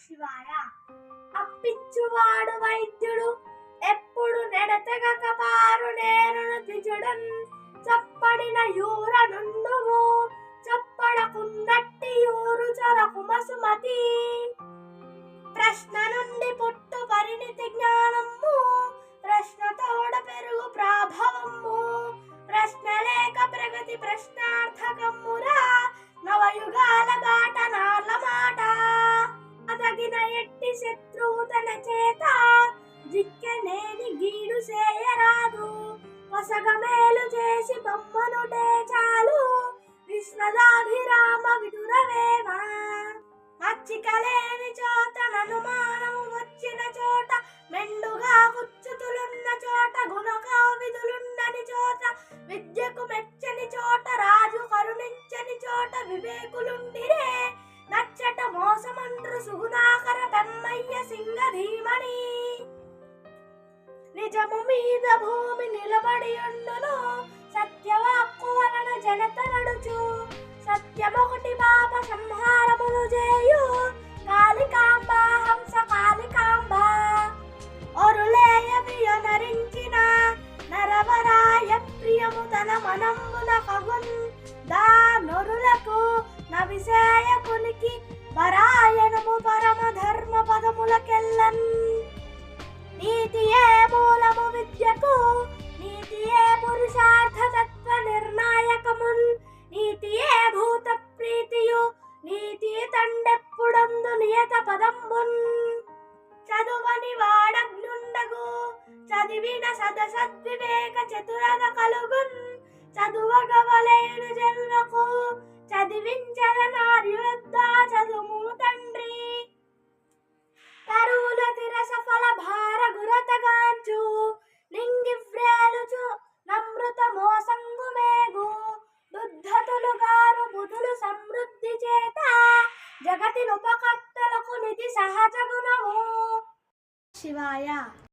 శివాయ. అప్పిచ్చువాడు వైద్యుడు ఎప్పుడు నెడతెగక పారు నేరును ద్విజుడన్ చప్పడిన యూర నుండుము చప్పడకున్నట్టి యూరు చరకు మసుమతి. ప్రశ్న నుండి పుట్టు పరిణితి జ్ఞానము ప్రశ్న తోడ పెరుగు ప్రాభవము. ప్రశ్న లేక ప్రగతి ప్రశ్నార్థకమురా నవయుగాల బాట నార్ల మాట. అదగిన ఎట్టి శత్రువు తన చేత జిక్కెనేని గీడు చేయరాదు. వసగ మేలు చేసి బొమ్మనుటే చాలు విశ్వదాభిరామ విదురవేమ. మచ్చికలేని చోట ననుమానము వచ్చిన చోట మెండుగా కుచ్చుతులున్న చోట గుణగా విధులుండని చోట విద్యకు మెచ్చని చోట రాజు కరుణించని చోట వివేకులుండిరే నచ్చట మోసమండ్రు సుగుణాకర బెమ్మయ్య సింగధీమణి. నిజము మీద భూమి నిలబడి ఉండును సత్యవాక్కు వలన జనత నడుచు. సత్యమొకటి పాప సంహారమును చేయు కాళికాంబ హంస కాళికాంబ. ఒరులేయ వియనరించిన నరవరాయ ప్రియము తన మనంబున కగున్ దానొరులకు నవిసేయకునికి పరాయణము పరమ ధర్మ పదములకెల్లన్. నీతియే మూలము విద్యకు నీతియే పురుషార్థ తత్వ నిర్ణాయకమున్. నీతియే భూత ప్రీతియు నీతి తండెప్పుడందు నియత పదంబున్. చదువని వాడగ్నుండగు చదివిన సదసద్వివేక చతురత కలుగున్. చదువగవలేను జనులకు చదివించద నార్యులద్దా చదువు తండ్రి. తరువుల తిరస ఫల భార గురతగాంచు నింగివ్రేలుచు నమృత మోసంగు మేగు. బుద్ధతులు గారు బుధులు సమృద్ధి చేత జగతి నుపకర్తలకు నిధి సహజ గుణము. శివాయ.